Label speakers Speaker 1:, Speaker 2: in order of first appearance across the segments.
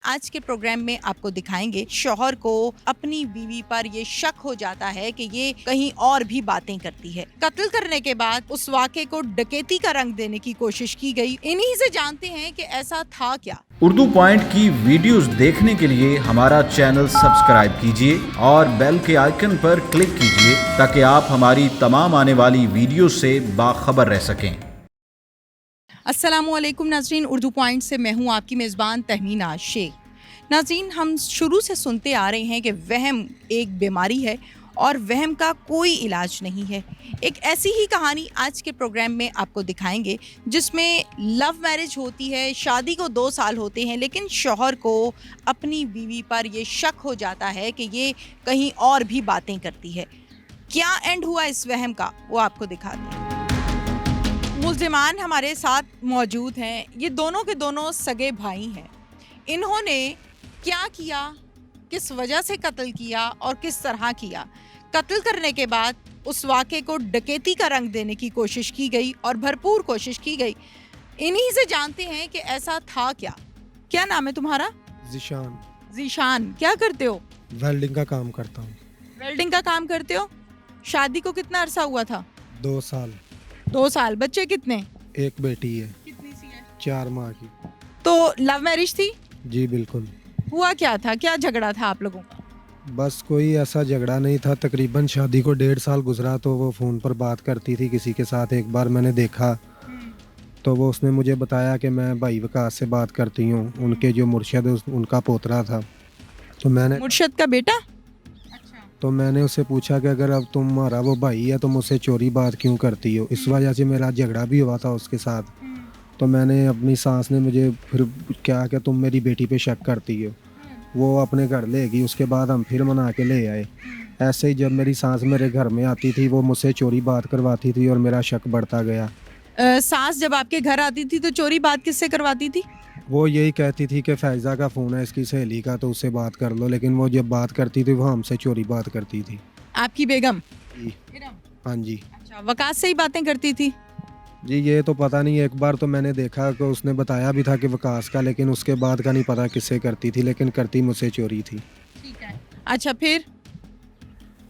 Speaker 1: आज के प्रोग्राम में आपको दिखाएंगे शौहर को अपनी बीवी पर ये शक हो जाता है कि ये कहीं और भी बातें करती है। कत्ल करने के बाद उस वाक़े को डकैती का रंग देने की कोशिश की गई। इन्हीं से जानते हैं कि ऐसा था क्या।
Speaker 2: उर्दू पॉइंट की वीडियोस देखने के लिए हमारा चैनल सब्सक्राइब कीजिए और बेल के आइकन पर क्लिक कीजिए ताकि आप हमारी तमाम आने वाली वीडियो से बाखबर रह सकें।
Speaker 1: अस्सलामुअलैकुम नाज़रीन, उर्दू पॉइंट से मैं हूँ आपकी मेज़बान तहमीना शेख। नाज़रीन, हम शुरू से सुनते आ रहे हैं कि वहम एक बीमारी है और वहम का कोई इलाज नहीं है। एक ऐसी ही कहानी आज के प्रोग्राम में आपको दिखाएंगे जिसमें लव मैरिज होती है, शादी को 2 साल होते हैं, लेकिन शौहर को अपनी बीवी पर ये शक हो जाता है कि ये कहीं और भी बातें करती है। क्या एंड हुआ इस वहम का, वो आपको दिखाते हैं। मुल्ज़िमान हमारे साथ मौजूद हैं। ये दोनों के दोनों सगे भाई हैं। इन्होंने क्या किया, किस वजह से कत्ल किया और किस तरह किया। कत्ल करने के बाद उस वाक़े को डकैती का रंग देने की कोशिश की गई और भरपूर कोशिश की गई। इन्हीं से जानते हैं कि ऐसा था क्या। क्या नाम है तुम्हारा?
Speaker 3: ज़ीशान।
Speaker 1: ज़ीशान, क्या करते हो?
Speaker 3: वेल्डिंग का काम करता हूँ।
Speaker 1: वेल्डिंग का काम करते हो। शादी को कितना अरसा हुआ था?
Speaker 3: 2 साल।
Speaker 1: 2 साल। बच्चे कितने?
Speaker 3: एक बेटी है,
Speaker 1: कितनी सी है?
Speaker 3: 4 माह की।
Speaker 1: तो लव मैरिज थी?
Speaker 3: जी बिल्कुल।
Speaker 1: हुआ क्या था, क्या झगड़ा था आप लोगों का?
Speaker 3: बस कोई ऐसा झगड़ा नहीं था। तकरीबन शादी को 1.5 साल गुजरा तो वो फ़ोन पर बात करती थी किसी के साथ। एक बार मैंने देखा तो वो उसने मुझे बताया कि मैं भाई विकास से बात करती हूँ। उनके जो मुर्शद है उनका पोतरा था।
Speaker 1: मुर्शद का बेटा? अच्छा।
Speaker 3: तो मैंने उससे पूछा कि अगर अब तुम्हारा वो भाई है तो मुझसे चोरी बात क्यों करती हो। इस वजह से मेरा झगड़ा भी हुआ था उसके साथ। तो मैंने अपनी सास ने मुझे फिर क्या कि तुम मेरी बेटी पे शक करती हो, वो अपने घर ले गई। उसके बाद हम फिर मना के ले आए। ऐसे ही जब मेरी सास मेरे घर में आती थी वो मुझसे चोरी बात करवाती थी और मेरा शक बढ़ता गया।
Speaker 1: सास जब आपके घर आती थी तो चोरी बात किससे करवाती थी?
Speaker 3: वो यही कहती थी कि फ़ैज़ा का फ़ोन है इसकी सहेली का तो उससे बात कर लो, लेकिन वो जब बात करती थी वो हमसे चोरी बात करती थी।
Speaker 1: आपकी बेगम?
Speaker 3: जी। हाँ जी।
Speaker 1: अच्छा, वकास से ही बातें करती थी?
Speaker 3: जी ये तो पता नहीं। एक बार तो मैंने देखा कि उसने बताया भी था कि विकास का, लेकिन उसके बाद का नहीं पता किससे करती थी, लेकिन करती मुझसे चोरी थी।
Speaker 1: ठीक है। अच्छा,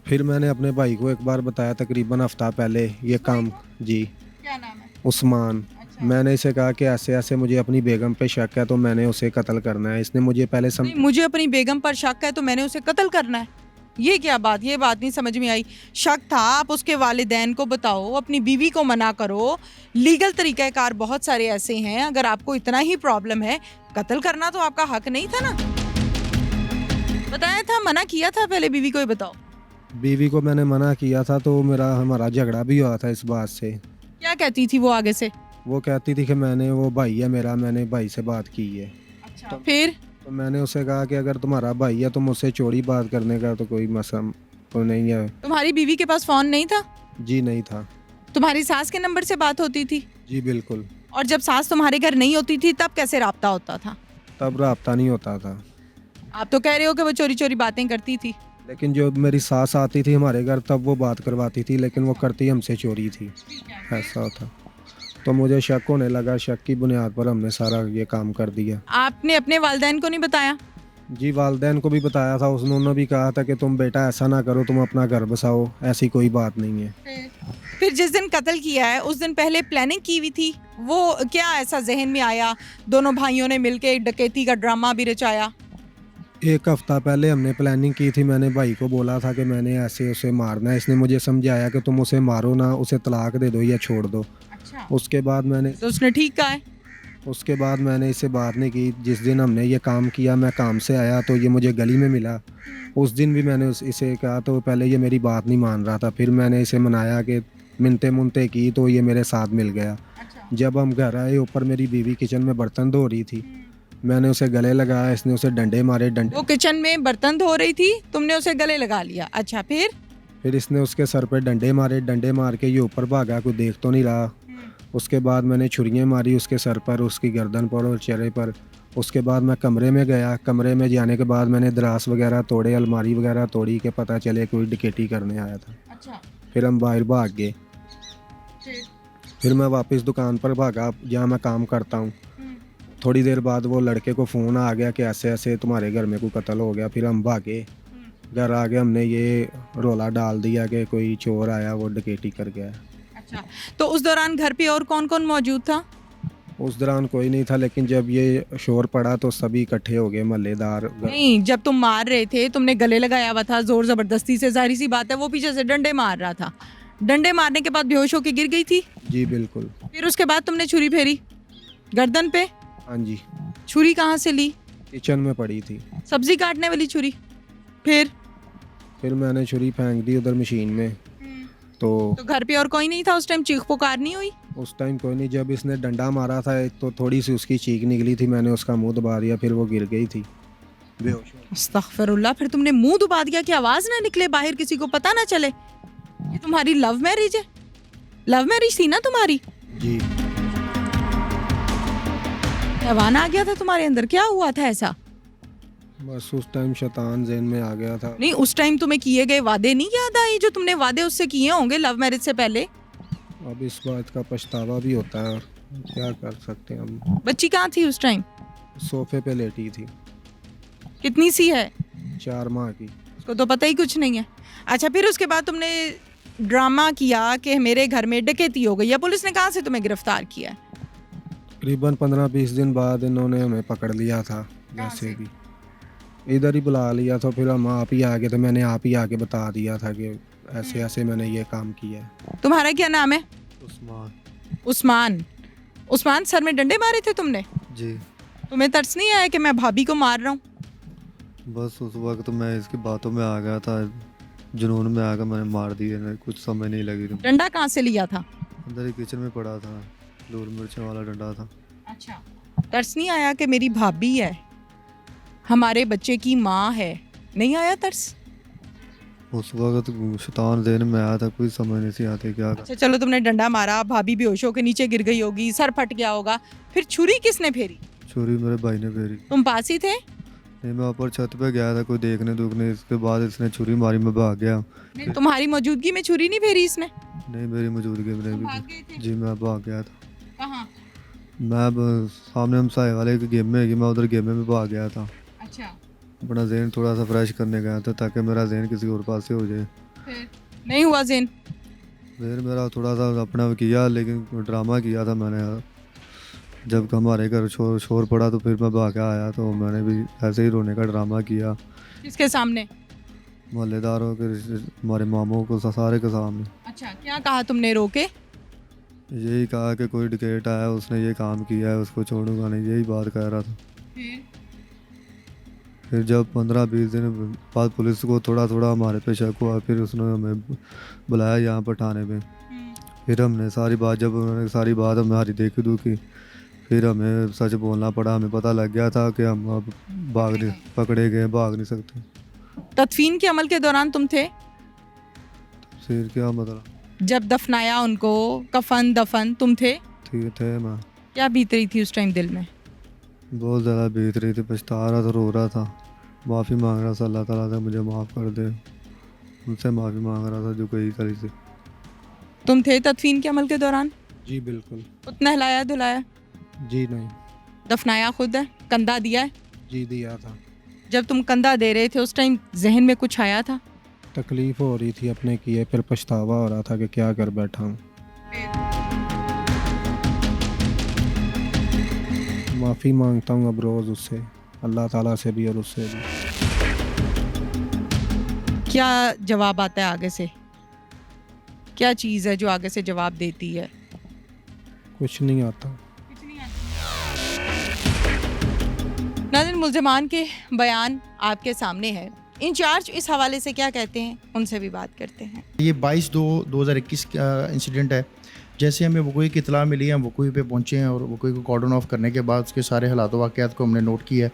Speaker 3: फिर मैंने अपने भाई को एक बार बताया तकरीबन हफ्ता पहले ये काम। जी।
Speaker 1: क्या नाम है?
Speaker 3: उस्मान।
Speaker 1: अच्छा।
Speaker 3: मैंने इसे कहा कि ऐसे ऐसे मुझे अपनी बेगम पे शक है तो मैंने उसे कत्ल करना है। इसने मुझे पहले
Speaker 1: नहीं, मुझे अपनी बेगम पर शक है तो मैंने उसे कत्ल करना है। ये क्या बात, ये बात नहीं समझ में आई। शक था, आप उसके वालिदैन को बताओ, अपनी बीवी को मना करो। लीगल तरीक़ाकार बहुत सारे ऐसे हैं। अगर आपको इतना ही प्रॉब्लम है, कत्ल करना तो आपका हक नहीं था ना? बताया था, मना किया था पहले बीवी को, ये बताओ।
Speaker 3: बीवी को मैंने मना किया था तो हमारा झगड़ा भी हुआ था इस बात से।
Speaker 1: क्या कहती थी वो आगे से?
Speaker 3: वो कहती थी कि वो भाई है मेरा, मैंने भाई से बात की है।
Speaker 1: अच्छा, फिर?
Speaker 3: तो मैंने उसे कहा कि अगर तुम्हारा भाई है तो मुझसे चोरी बात करने का तो कोई मसला तो नहीं है।
Speaker 1: तुम्हारी बीवी के पास फोन नहीं था?
Speaker 3: जी नहीं था।
Speaker 1: तुम्हारी सास के नंबर से बात होती थी?
Speaker 3: जी बिल्कुल।
Speaker 1: और जब सास तुम्हारे घर नहीं होती थी तब कैसे राब्ता होता था?
Speaker 3: तब रब्ता नहीं होता था।
Speaker 1: आप तो कह रहे हो कि वो चोरी चोरी बातें करती थी।
Speaker 3: लेकिन जो मेरी सास आती थी हमारे घर तब वो बात करवाती थी, लेकिन वो करती हमसे चोरी थी। ऐसा होता तो मुझे शक होने लगा। शक की बुनियाद पर हमने सारा ये काम कर दिया।
Speaker 1: आपने अपने वालिदैन को नहीं बताया?
Speaker 3: जी वालिदैन को भी बताया था। उन्होंने भी कहा था कि तुम बेटा ऐसा ना करो, तुम अपना घर बसाओ, ऐसी कोई बात नहीं है।
Speaker 1: फिर जिस दिन कत्ल किया है उस दिन पहले प्लानिंग की हुई थी? वो क्या ऐसा जहन में आया, दोनों भाइयों ने मिलकर एक डकैती का ड्रामा भी रचाया?
Speaker 3: एक हफ्ता पहले हमने प्लानिंग की थी। मैंने भाई को बोला था कि मैंने ऐसे उसे मारना है। इसने मुझे समझाया कि तुम उसे मारो ना, उसे तलाक दे दो या छोड़ दो।
Speaker 1: अच्छा।
Speaker 3: उसके बाद मैंने
Speaker 1: तो उसने ठीक कहा है?
Speaker 3: उसके बाद मैंने इससे बात नहीं की। जिस दिन हमने ये काम किया मैं काम से आया तो ये मुझे गली में मिला। उस दिन भी मैंने इसे कहा तो पहले ये मेरी बात नहीं मान रहा था। फिर मैंने इसे मनाया कि मिन्नतें मुनतें की तो ये मेरे साथ मिल गया।
Speaker 1: अच्छा।
Speaker 3: जब हम घर आए ऊपर मेरी बीवी किचन में बर्तन धो रही थी। मैंने उसे गले लगाया, इसने उसे डंडे मारे।
Speaker 1: वो किचन में बर्तन धो रही थी, तुमने उसे गले लगा लिया। अच्छा,
Speaker 3: फिर इसने उसके सर पे डंडे मारे। डंडे मार के ये ऊपर भागा, कोई देख तो नहीं रहा। उसके बाद मैंने छुरियाँ मारी उसके सर पर, उसकी गर्दन पर और चेहरे पर। उसके बाद मैं कमरे में गया। कमरे में जाने के बाद मैंने दराज वगैरह तोड़े, अलमारी वगैरह तोड़ी कि पता चले कोई डकैती करने आया था।
Speaker 1: अच्छा।
Speaker 3: फिर हम बाहर भाग गए। फिर मैं वापस दुकान पर भागा जहाँ मैं काम करता हूँ। थोड़ी देर बाद वो लड़के को फ़ोन आ गया कि ऐसे ऐसे तुम्हारे घर में कोई कत्ल हो गया। फिर हम भागे, घर आगे हमने ये रोला डाल दिया कि कोई चोर आया, वो डकैती कर गया।
Speaker 1: अच्छा, तो उस दौरान घर पे और कौन कौन मौजूद था?
Speaker 3: उस दौरान कोई नहीं था, लेकिन जब ये शोर पड़ा तो सभी इकट्ठे हो गए, मोहल्लेदार।
Speaker 1: नहीं, जब तुम मार रहे थे तुमने गले लगाया हुआ था जोर जबरदस्ती से, जाहिर सी बात है वो पीछे से डंडे मार रहा था। डंडे मारने के बाद बेहोश होके गिर गई थी।
Speaker 3: जी बिल्कुल।
Speaker 1: फिर उसके बाद तुमने छुरी फेरी गर्दन पे।
Speaker 3: हाँ जी,
Speaker 1: छुरी कहाँ से ली?
Speaker 3: किचन में पड़ी थी।
Speaker 1: सब्जी काटने वाली छुरी। फिर
Speaker 3: मैंने छुरी फेंक दी उधर मशीन में। तो
Speaker 1: घर पे और कोई नहीं था उस टाइम? चीख पुकार नहीं हुई?
Speaker 3: उस टाइम कोई नहीं। जब इसने डंडा मारा था तो थोड़ी सी उसकी चीख निकली थी, मैंने उसका मुंह दबा दिया, फिर वो गिर गई थी बेहोश।
Speaker 1: अस्तगफिरुल्लाह, फिर तुमने मुंह दबा दिया कि आवाज ना निकले बाहर, किसी को पता ना चले? ये तुम्हारी लव मैरिज है? लव मैरिज थी ना तुम्हारी?
Speaker 3: जी।
Speaker 1: हैवान आ गया था तुम्हारे अंदर, क्या हुआ था ऐसा?
Speaker 3: बस उस टाइम शैतान ज़हन में आ गया था।
Speaker 1: नहीं, उस टाइम तुम्हें किए गए वादे नहीं याद आए जो तुमने वादे उससे किए होंगे लव मैरिज से पहले?
Speaker 3: अब इस बात का पछतावा भी होता है, और क्या कर सकते हैं हम।
Speaker 1: बच्ची कहाँ थी उस टाइम?
Speaker 3: सोफे पे लेटी थी।
Speaker 1: कितनी सी है?
Speaker 3: 4 माह की।
Speaker 1: उसको तो पता ही कुछ नहीं है। अच्छा, फिर उसके बाद तुमने ड्रामा किया कि मेरे घर में डकैती हो गई, या पुलिस ने कहाँ से तुम्हें गिरफ्तार किया?
Speaker 3: तकरीबन 15-20 दिन बाद इन्होंने हमें पकड़ लिया था। वैसे भी इधर ही बुला लिया था, फिर हम आप ही आगे, तो मैंने आप ही आके बता दिया था कि ऐसे ऐसे मैंने ये काम किया है।
Speaker 1: तुम्हारा क्या नाम है?
Speaker 3: उस्मान।
Speaker 1: उस्मान, सर में डंडे मारे थे तुमने?
Speaker 4: जी।
Speaker 1: तुम्हें तरस नहीं आया कि मैं भाभी को मार रहा हूँ?
Speaker 4: बस उस वक्त मैं इसकी बातों में आ गया था, जुनून में आकर मैंने मार दिए, कुछ समय नहीं लगी।
Speaker 1: डंडा कहाँ से लिया था?
Speaker 4: अंदर ही किचन में पड़ा था, लून मिर्चों वाला डंडा था।
Speaker 1: अच्छा, तरस नहीं आया कि मेरी भाभी है, हमारे बच्चे की माँ है? नहीं आया तरस?
Speaker 4: उस वक्त शैतान ज़हन में आया था, कोई समझ नहीं सी आती क्या।
Speaker 1: अच्छा चलो, तुमने डंडा मारा, भाभी बेहोश होकर नीचे गिर गई होगी, सर फट गया होगा, फिर छुरी किसने फेरी?
Speaker 4: छुरी मेरे भाई ने फेरी।
Speaker 1: तुम पास ही थे?
Speaker 4: नहीं, मैं ऊपर छत पे गया था कोई देखने दुखने, इसके बाद इसने छुरी मारी, मैं भाग गया।
Speaker 1: नहीं, तुम्हारी मौजूदगी में छुरी नहीं फेरी इसने?
Speaker 4: नहीं, मेरी मौजूदगी में
Speaker 1: तुम भाग
Speaker 4: नहीं।
Speaker 1: गए थे?
Speaker 4: जी, मैं भाग गया था।
Speaker 1: कहाँ?
Speaker 4: मैं अब सामने हमसाए वाले के गेम में, मैं उधर गेम में भाग गया था।
Speaker 1: अच्छा,
Speaker 4: अपना जहन थोड़ा सा फ्रेश करने गया था, ताकि मेरा जहन किसी और पास से हो जाए।
Speaker 1: फिर नहीं हुआ ज़ेन?
Speaker 4: फिर मेरा थोड़ा सा अपना किया, लेकिन ड्रामा किया था मैंने। जब हमारे घर शोर पड़ा तो फिर मैं भाग के आया, तो मैंने भी ऐसे ही रोने का ड्रामा किया
Speaker 1: किसके सामने?
Speaker 4: मोहल्लेदारों के, हमारे मामों को, सारे के सामने।
Speaker 1: अच्छा, क्या कहा तुमने रो के?
Speaker 4: यही कहा कि कोई डकैत आया, उसने ये काम किया है, उसको छोड़ूंगा नहीं, यही बात कह रहा था। फिर जब 15-20 दिन बाद पुलिस को थोड़ा थोड़ा हमारे पे शक हुआ, फिर उसने हमें बुलाया यहाँ पर थाने में। फिर हमने सारी बात, जब उन्होंने सारी बात हमारी देखी दुखी, फिर हमें सच बोलना पड़ा। हमें पता लग गया था कि हम अब पकड़े गए, भाग नहीं सकते।
Speaker 1: तदफीन के अमल के दौरान तुम थे?
Speaker 4: फिर क्या मतलब?
Speaker 1: जब दफनाया उनको, कफन दफन तुम थे?
Speaker 4: ठीक थे। मैं
Speaker 1: क्या बीत रही थी उस टाइम दिल में?
Speaker 4: बहुत ज़्यादा बीत रही थी, पछता रहा था, रो रहा था, माफ़ी मांग रहा था अल्लाह ताला से, मुझे माफ़ कर दे, उनसे माफ़ी मांग रहा था जो कही करी थी।
Speaker 1: तुम थे तदफीन के अमल के दौरान?
Speaker 3: जी बिल्कुल।
Speaker 1: खुद नहलाया धुलाया?
Speaker 3: जी नहीं।
Speaker 1: दफनाया खुद है? कंधा दिया है?
Speaker 3: जी दिया था।
Speaker 1: जब तुम कंधा दे रहे थे उस टाइम जहन में कुछ आया था?
Speaker 3: तकलीफ़ हो रही थी अपने किए, फिर पछतावा हो रहा था कि क्या कर बैठा हूँ। माफ़ी मांगता हूँ अब रोज़ उससे, अल्लाह ताला से भी और उससे भी।
Speaker 1: क्या जवाब आता है आगे से? क्या चीज़ है जो आगे से जवाब देती है?
Speaker 3: कुछ नहीं आता।
Speaker 1: नाज़रीन, मुल्ज़िमान के बयान आपके सामने है। इंचार्ज इस हवाले से क्या कहते हैं, उनसे भी बात करते हैं।
Speaker 5: ये 22/2/2021 का इंसिडेंट है। जैसे हमें वकोई की इतला मिली है, हम वकोई पे पहुँचे हैं और वकोई को कॉर्डन ऑफ करने के बाद उसके सारे हालात वाक़यात को हमने नोट किया है।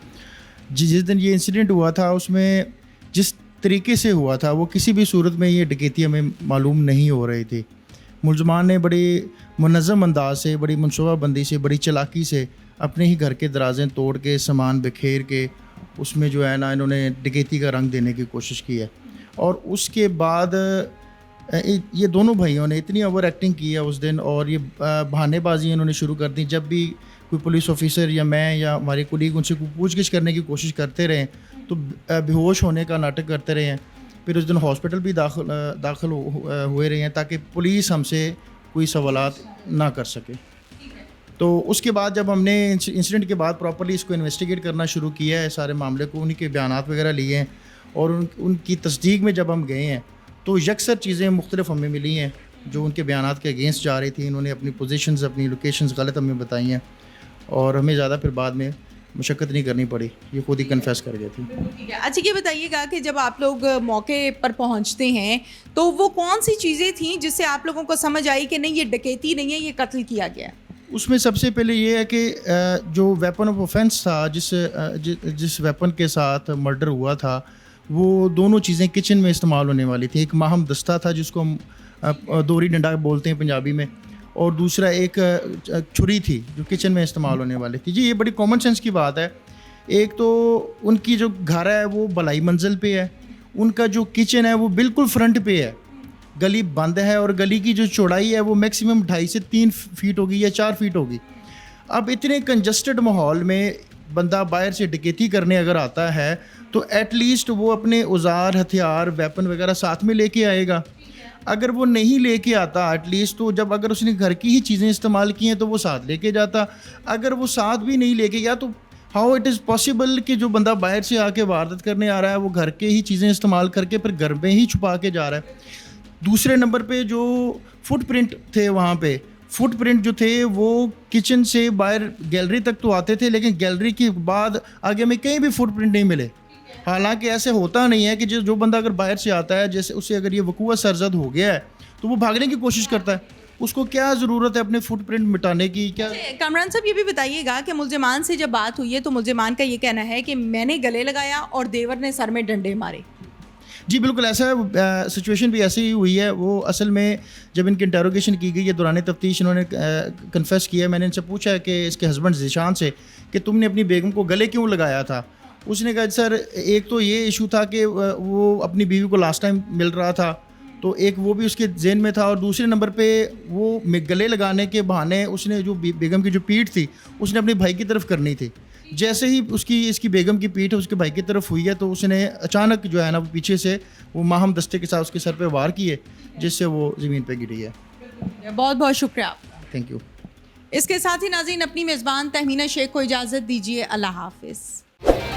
Speaker 5: जिस दिन ये इंसिडेंट हुआ था, उसमें जिस तरीके से हुआ था, वो किसी भी सूरत में ये डकैती हमें मालूम नहीं हो रही थी। मुलज़मान ने बड़ी मुनज़्ज़म अंदाज से, बड़ी मनसूबाबंदी से, बड़ी चालाकी से अपने ही घर के दराज़ें तोड़ के, सामान बिखेर के, उसमें जो है ना इन्होंने डकैती का रंग देने की कोशिश की है। और उसके बाद ये दोनों भाइयों ने इतनी ओवर एक्टिंग की है उस दिन, और ये बहानेबाजी इन्होंने शुरू कर दी। जब भी कोई पुलिस ऑफिसर या मैं या हमारे कुलीग उनसे पूछगिछ करने की कोशिश करते रहे तो बेहोश होने का नाटक करते रहे हैं। फिर उस दिन हॉस्पिटल भी दाखिल हुए रहे हैं ताकि पुलिस हमसे कोई सवालात ना कर सके। तो उसके बाद जब हमने इंसिडेंट के बाद प्रॉपर्ली इसको इन्वेस्टिगेट करना शुरू किया है, सारे मामले को, उनके बयानात वगैरह लिए हैं और उनकी तस्दीक में जब हम गए हैं तो यकसर चीज़ें मुख्तलिफ हमें मिली हैं जो उनके बयानात के अगेंस्ट जा रही थी। इन्होंने अपनी पोजीशंस, अपनी लोकेशंस गलत हमें बताई हैं और हमें ज़्यादा फिर बाद में मुशक्क़त नहीं करनी पड़ी, ये खुद ही कन्फेस कर गए थे।
Speaker 1: ठीक है। अच्छा, ये बताइएगा कि जब आप लोग मौके पर पहुंचते हैं तो वो कौन सी चीज़ें थी जिससे आप लोगों को समझ आई कि नहीं ये डकैती नहीं है, ये कत्ल किया गया है?
Speaker 5: उसमें सबसे पहले ये है कि जो वेपन ऑफ ऑफेंस था, जिस वेपन के साथ मर्डर हुआ था, वो दोनों चीज़ें किचन में इस्तेमाल होने वाली थी। एक माहम दस्ता था जिसको हम दोरी डंडा बोलते हैं पंजाबी में, और दूसरा एक छुरी थी जो किचन में इस्तेमाल होने वाली थी। जी, ये बड़ी कॉमन सेंस की बात है। एक तो उनकी जो घर है वो बलाई मंजिल पे है, उनका जो किचन है वो बिल्कुल फ्रंट पे है, गली बंद है और गली की जो चौड़ाई है वो मैक्सिमम 2.5 से 3 फीट होगी या 4 फीट होगी। अब इतने कंजस्टेड माहौल में बंदा बाहर से डकैती करने अगर आता है तो एटलीस्ट वो अपने औजार, हथियार, वेपन वगैरह साथ में लेके आएगा। अगर वो नहीं लेके आता एटलीस्ट, तो जब अगर उसने घर की ही चीज़ें इस्तेमाल की हैं तो वो साथ लेके जाता। अगर वो साथ भी नहीं लेके गया तो हाउ इट इज़ पॉसिबल कि जो बंदा बाहर से आके वारदात करने आ रहा है वो घर के ही चीज़ें इस्तेमाल करके फिर घर में ही छुपा के जा रहा है। दूसरे नंबर पे जो फुटप्रिंट थे, वहाँ पे फुटप्रिंट जो थे वो किचन से बाहर गैलरी तक तो आते थे, लेकिन गैलरी के बाद आगे में कहीं भी फुटप्रिंट नहीं मिले। हालांकि ऐसे होता नहीं है कि जो बंदा अगर बाहर से आता है, जैसे उससे अगर ये वकूआ सरजद हो गया है तो वो भागने की कोशिश करता है, उसको क्या ज़रूरत है अपने फुटप्रिंट मिटाने की? क्या
Speaker 1: कामरान साहब, ये भी बताइएगा कि मुल्जिमान से जब बात हुई है तो मुल्जिमान का ये कहना है कि मैंने गले लगाया और देवर ने सर में डंडे मारे।
Speaker 5: जी बिल्कुल ऐसा है, सिचुएशन भी ऐसी ही हुई है। वो असल में जब इनकी इंटेरोगेशन की गई है दौरान तफ्तीश, इन्होंने कन्फेस किया। मैंने इनसे पूछा है कि इसके हस्बैंड ज़ीशान से कि तुमने अपनी बेगम को गले क्यों लगाया था। उसने कहा सर, एक तो ये इशू था कि वो अपनी बीवी को लास्ट टाइम मिल रहा था, तो एक वो भी उसके जेन में था, और दूसरे नंबर पे वो गले लगाने के बहाने उसने जो बेगम की जो पीठ थी उसने अपने भाई की तरफ करनी थी। जैसे ही इसकी बेगम की पीठ उसके भाई की तरफ हुई है तो उसने अचानक जो है ना वो पीछे से वो माहम दस्ते के साथ उसके सर पे वार किए, जिससे वो ज़मीन पे गिरी है।
Speaker 1: बहुत बहुत शुक्रिया आपका।
Speaker 5: Thank you.
Speaker 1: इसके साथ ही नाज़रीन, अपनी मेज़बान तहमीना शेख को इजाज़त दीजिए। अल्लाह हाफिज़।